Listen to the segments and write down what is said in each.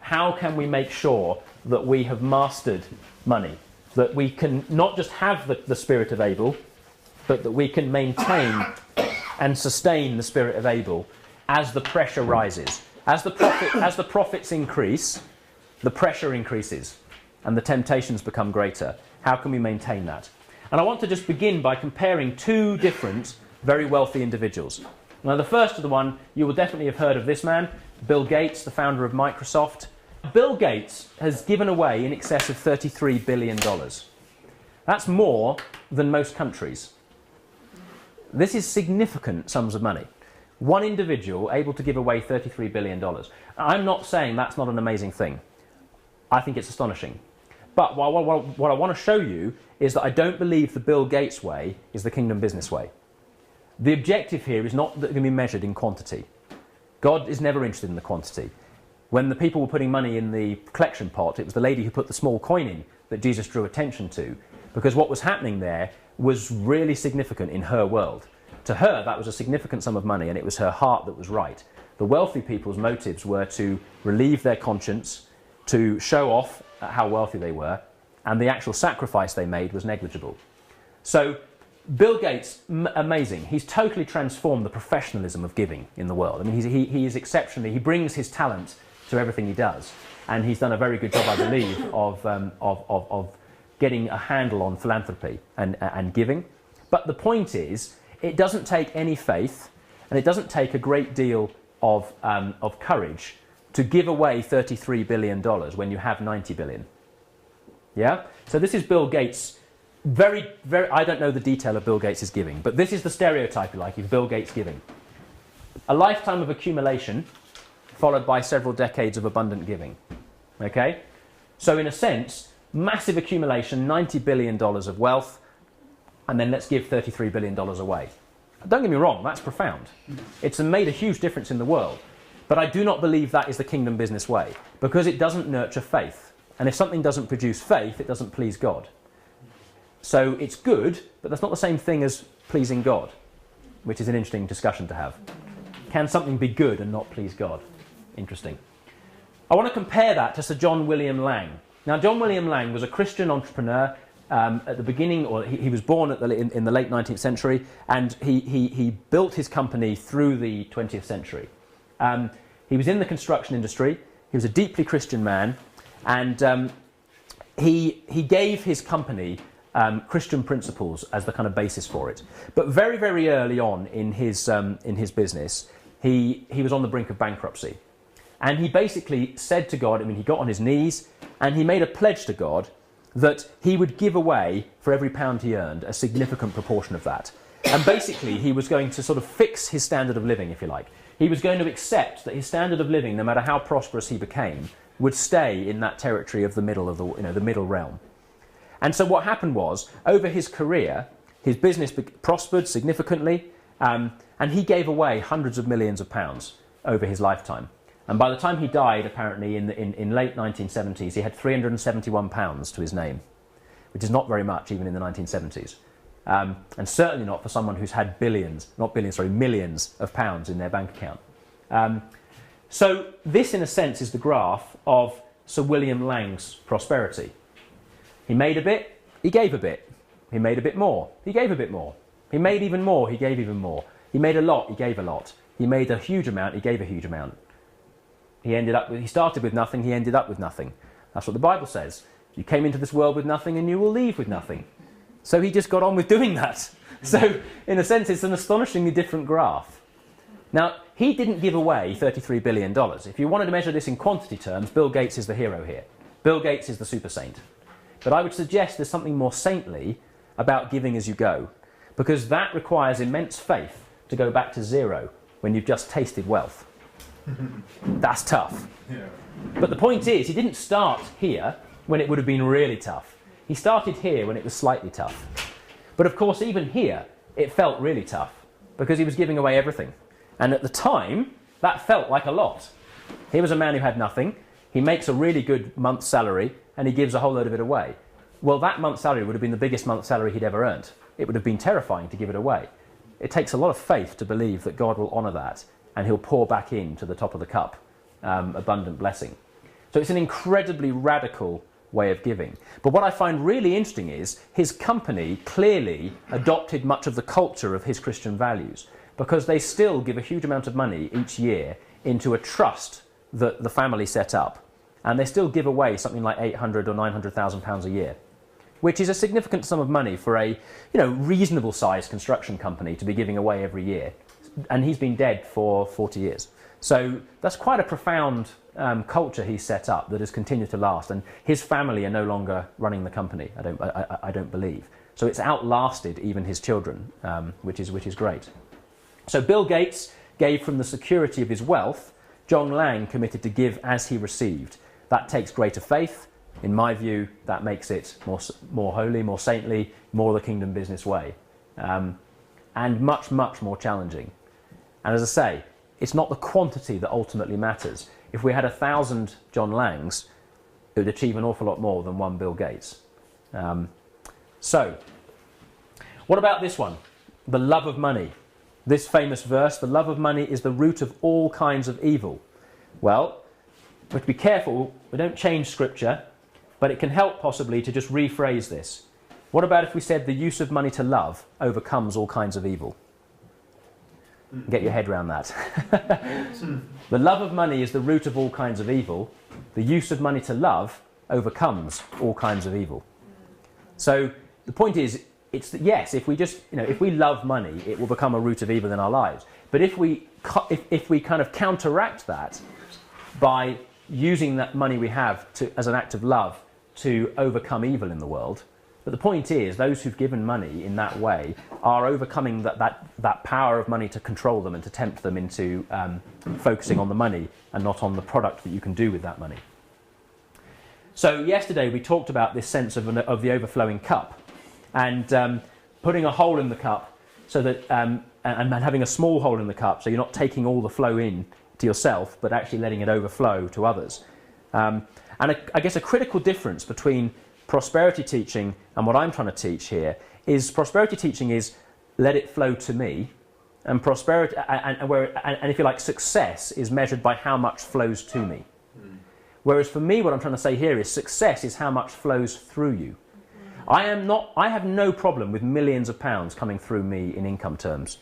how can we make sure that we have mastered money, that we can not just have the spirit of Abel, but that we can maintain and sustain the spirit of Abel as the pressure rises. As the profits increase, the pressure increases and the temptations become greater. How can we maintain that? And I want to just begin by comparing two different very wealthy individuals. Now, the first of the one, you will definitely have heard of this man, Bill Gates, the founder of Microsoft. Bill Gates has given away in excess of $33 billion. That's more than most countries. This is significant sums of money. One individual able to give away $33 billion. I'm not saying that's not an amazing thing. I think it's astonishing. But what I want to show you is that I don't believe the Bill Gates way is the kingdom business way. The objective here is not going to be measured in quantity. God is never interested in the quantity. When the people were putting money in the collection pot, it was the lady who put the small coin in that Jesus drew attention to, because what was happening there was really significant in her world. To her, that was a significant sum of money, and it was her heart that was right. The wealthy people's motives were to relieve their conscience, to show off how wealthy they were, and the actual sacrifice they made was negligible. So Bill Gates, amazing. He's totally transformed the professionalism of giving in the world. I mean, he is exceptionally, he brings his talent to everything he does. And he's done a very good job, I believe, of getting a handle on philanthropy and giving. But the point is, it doesn't take any faith, and it doesn't take a great deal of courage to give away $33 billion when you have $90 billion. Yeah? So this is Bill Gates. Very, I don't know the detail of Bill Gates' giving, but this is the stereotype, if you like, of Bill Gates giving. A lifetime of accumulation followed by several decades of abundant giving. Okay? So in a sense, massive accumulation, $90 billion of wealth, and then let's give $33 billion away. Don't get me wrong, that's profound. It's made a huge difference in the world. But I do not believe that is the kingdom business way, because it doesn't nurture faith. And if something doesn't produce faith, it doesn't please God. So it's good, but that's not the same thing as pleasing God, which is an interesting discussion to have. Can something be good and not please God? Interesting. I want to compare that to Sir John William Lang. Now, John William Lang was a Christian entrepreneur at the beginning, or he was born in the late 19th century, and he built his company through the 20th century. He was in the construction industry. He was a deeply Christian man, and he gave his company Christian principles as the kind of basis for it. But very, very early on in his business, he was on the brink of bankruptcy. And he basically said to God, I mean, he got on his knees and he made a pledge to God that he would give away, for every pound he earned, a significant proportion of that. And basically, he was going to sort of fix his standard of living, if you like. He was going to accept that his standard of living, no matter how prosperous he became, would stay in that territory of the middle of the middle realm. And so what happened was, over his career, his business prospered significantly, and he gave away hundreds of millions of pounds over his lifetime. And by the time he died, apparently, in late 1970s, he had £371 to his name, which is not very much, even in the 1970s. And certainly not for someone who's had millions of pounds in their bank account. So this, in a sense, is the graph of Sir William Lang's prosperity. He made a bit, he gave a bit. He made a bit more, he gave a bit more. He made even more, he gave even more. He made a lot, he gave a lot. He made a huge amount, he gave a huge amount. He started with nothing, he ended up with nothing. That's what the Bible says. You came into this world with nothing and you will leave with nothing. So he just got on with doing that. So, in a sense, it's an astonishingly different graph. Now, he didn't give away $33 billion. If you wanted to measure this in quantity terms, Bill Gates is the hero here. Bill Gates is the super saint. But I would suggest there's something more saintly about giving as you go, because that requires immense faith to go back to zero when you've just tasted wealth. That's tough. Yeah. But the point is, he didn't start here when it would have been really tough. He started here when it was slightly tough. But of course, even here, it felt really tough because he was giving away everything. And at the time, that felt like a lot. He was a man who had nothing. He makes a really good month's salary and he gives a whole load of it away. Well, that month's salary would have been the biggest month's salary he'd ever earned. It would have been terrifying to give it away. It takes a lot of faith to believe that God will honour that and he'll pour back into the top of the cup abundant blessing. So it's an incredibly radical way of giving. But what I find really interesting is his company clearly adopted much of the culture of his Christian values, because they still give a huge amount of money each year into a trust that the family set up, and they still give away something like £800,000 or £900,000 a year, which is a significant sum of money for a reasonable sized construction company to be giving away every year. And he's been dead for 40 years. So that's quite a profound culture he's set up that has continued to last. And his family are no longer running the company, I don't believe. So it's outlasted even his children, which is great. So Bill Gates gave from the security of his wealth. John Lang committed to give as he received. That takes greater faith. In my view, that makes it more holy, more saintly, more the kingdom business way. And much, much more challenging. And as I say, it's not the quantity that ultimately matters. If we had 1,000 John Langs, it would achieve an awful lot more than one Bill Gates. So, what about this one? The love of money. This famous verse, the love of money is the root of all kinds of evil. Well, we have to be careful, we don't change scripture, but it can help possibly to just rephrase this. What about if we said the use of money to love overcomes all kinds of evil? Get your head around that. The love of money is the root of all kinds of evil. The use of money to love overcomes all kinds of evil. So the point is, it's that yes, if we just, if we love money, it will become a root of evil in our lives. But if we kind of counteract that by using that money we have as an act of love to overcome evil in the world. But the point is, those who've given money in that way are overcoming that power of money to control them and to tempt them into focusing on the money and not on the product that you can do with that money. So yesterday we talked about this sense of the overflowing cup, and putting a hole in the cup so that and having a small hole in the cup, so you're not taking all the flow in to yourself, but actually letting it overflow to others. And I guess a critical difference between prosperity teaching and what I'm trying to teach here is prosperity teaching is let it flow to me, and prosperity and if you like, success is measured by how much flows to me. Whereas for me, what I'm trying to say here is success is how much flows through you. I have no problem with millions of pounds coming through me in income terms.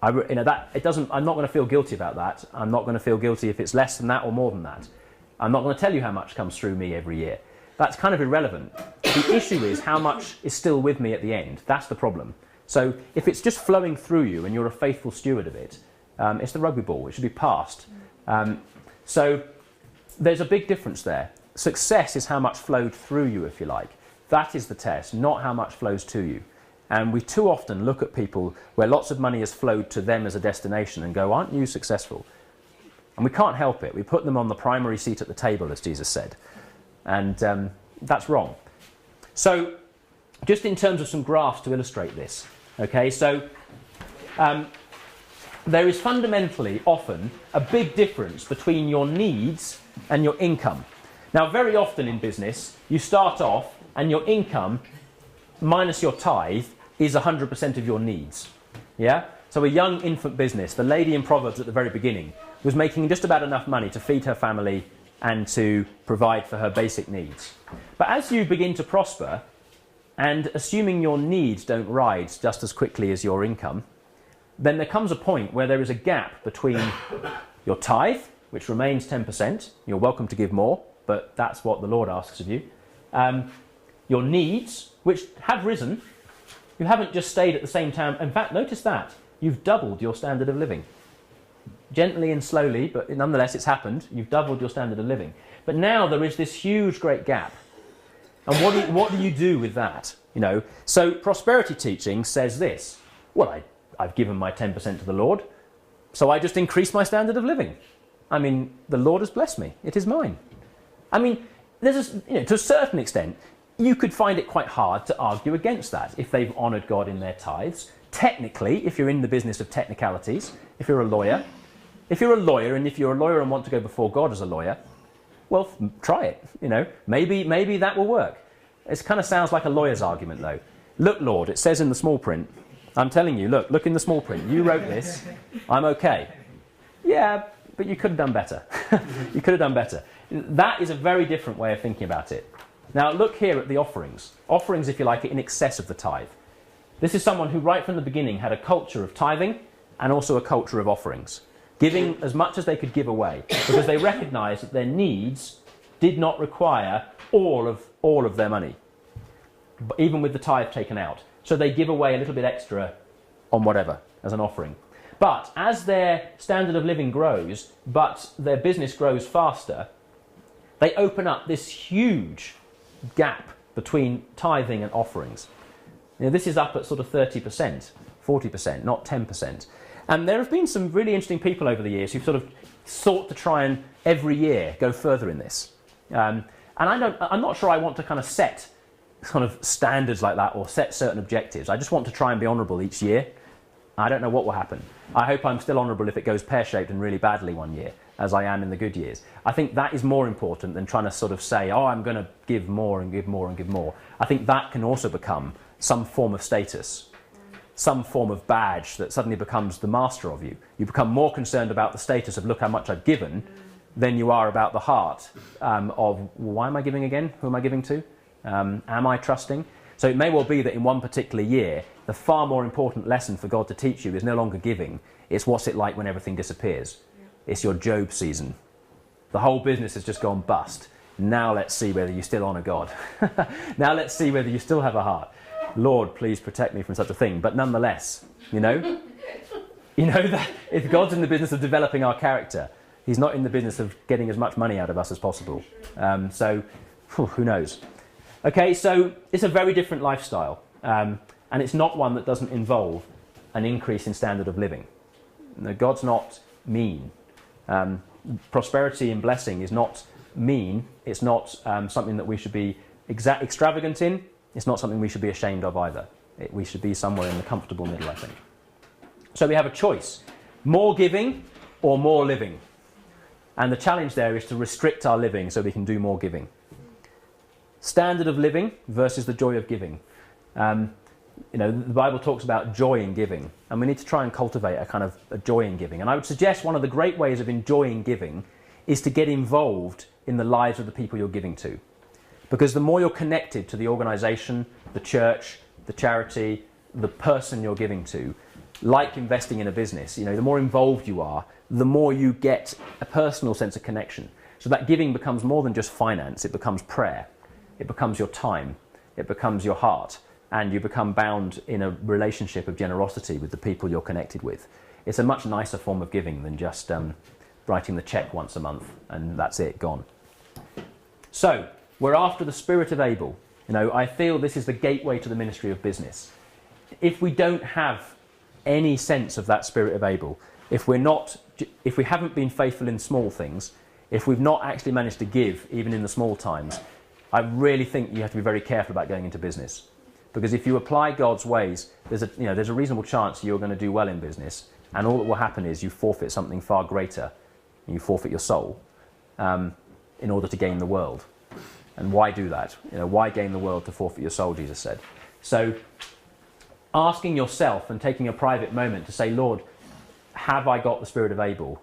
I'm not going to feel guilty about that. I'm not going to feel guilty if it's less than that or more than that. I'm not going to tell you how much comes through me every year. That's kind of irrelevant. The issue is how much is still with me at the end. That's the problem. So if it's just flowing through you and you're a faithful steward of it, it's the rugby ball. It should be passed. So there's a big difference there. Success is how much flowed through you, if you like. That is the test, not how much flows to you. And we too often look at people where lots of money has flowed to them as a destination and go, aren't you successful? And we can't help it. We put them on the primary seat at the table, as Jesus said. And that's wrong. So just in terms of some graphs to illustrate this. Okay, so there is fundamentally often a big difference between your needs and your income. Now, very often in business, you start off and your income minus your tithe is 100% of your needs. Yeah? So a young infant business, the lady in Proverbs at the very beginning, was making just about enough money to feed her family and to provide for her basic needs. But as you begin to prosper, and assuming your needs don't rise just as quickly as your income, then there comes a point where there is a gap between your tithe, which remains 10%, you're welcome to give more, but that's what the Lord asks of you, your needs, which have risen. You haven't just stayed at the same time. In fact, notice that. You've doubled your standard of living. Gently and slowly, but nonetheless it's happened. You've doubled your standard of living. But now there is this huge, great gap. And what do you do with that? So prosperity teaching says this. Well, I've given my 10% to the Lord, so I just increase my standard of living. I mean, the Lord has blessed me. It is mine. I mean, to a certain extent, you could find it quite hard to argue against that if they've honoured God in their tithes. Technically, if you're in the business of technicalities, if you're a lawyer and want to go before God as a lawyer, well, try it. Maybe that will work. It kind of sounds like a lawyer's argument, though. Look, Lord, it says in the small print. I'm telling you, look in the small print. You wrote this. I'm okay. Yeah, but you could have done better. You could have done better. that is a very different way of thinking about it. Now look here at the offerings. Offerings, if you like, are in excess of the tithe. This is someone who right from the beginning had a culture of tithing and also a culture of offerings, giving as much as they could give away, because they recognised that their needs did not require all of their money, even with the tithe taken out. So they give away a little bit extra on whatever as an offering. But as their standard of living grows, but their business grows faster, they open up this huge gap between tithing and offerings. You know, this is up at sort of 30%, 40%, not 10%. And there have been some really interesting people over the years who've sort of sought to try and every year go further in this. And I'm not sure I want to kind of set kind of standards like that or set certain objectives. I just want to try and be honourable each year. I don't know what will happen. I hope I'm still honourable if it goes pear-shaped and really badly one year, as I am in the good years. I think that is more important than trying to sort of say, oh, I'm going to give more and give more and give more. I think that can also become some form of status, some form of badge that suddenly becomes the master of you. You become more concerned about the status of, look how much I've given, than you are about the heart of, why am I giving again? Who am I giving to? Am I trusting? So it may well be that in one particular year, the far more important lesson for God to teach you is no longer giving. It's what's it like when everything disappears. It's your Job season. The whole business has just gone bust. Now let's see whether you still honour God. Now let's see whether you still have a heart. Lord, please protect me from such a thing. But nonetheless, you know that if God's in the business of developing our character, he's not in the business of getting as much money out of us as possible. So who knows? Okay, so it's a very different lifestyle. And it's not one that doesn't involve an increase in standard of living. No, God's not mean. Prosperity and blessing is not mean. It's not something that we should be extravagant in. It's not something we should be ashamed of either. We should be somewhere in the comfortable middle, I think. So we have a choice. More giving or more living. And the challenge there is to restrict our living so we can do more giving. Standard of living versus the joy of giving. The Bible talks about joy in giving, and we need to try and cultivate a kind of a joy in giving. And I would suggest one of the great ways of enjoying giving is to get involved in the lives of the people you're giving to. Because the more you're connected to the organisation, the church, the charity, the person you're giving to, like investing in a business, the more involved you are, the more you get a personal sense of connection. So that giving becomes more than just finance, it becomes prayer, it becomes your time, it becomes your heart, and you become bound in a relationship of generosity with the people you're connected with. It's a much nicer form of giving than just writing the cheque once a month and that's it, gone. So, we're after the spirit of Abel. I feel this is the gateway to the ministry of business. If we don't have any sense of that spirit of Abel, if we haven't been faithful in small things, if we've not actually managed to give even in the small times, I really think you have to be very careful about going into business. Because if you apply God's ways, there's a reasonable chance you're going to do well in business, and all that will happen is you forfeit something far greater, and you forfeit your soul in order to gain the world. And why do that? Why gain the world to forfeit your soul, Jesus said. So asking yourself and taking a private moment to say, Lord, have I got the spirit of Abel?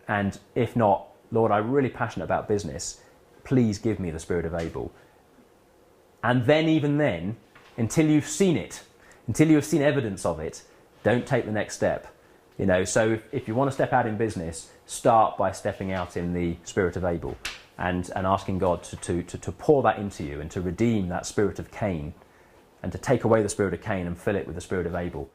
And if not, Lord, I'm really passionate about business. Please give me the spirit of Abel. And then, even then, until you've seen it, until you have seen evidence of it, don't take the next step. So if you want to step out in business, start by stepping out in the spirit of Abel and asking God to pour that into you and to redeem that spirit of Cain and to take away the spirit of Cain and fill it with the spirit of Abel.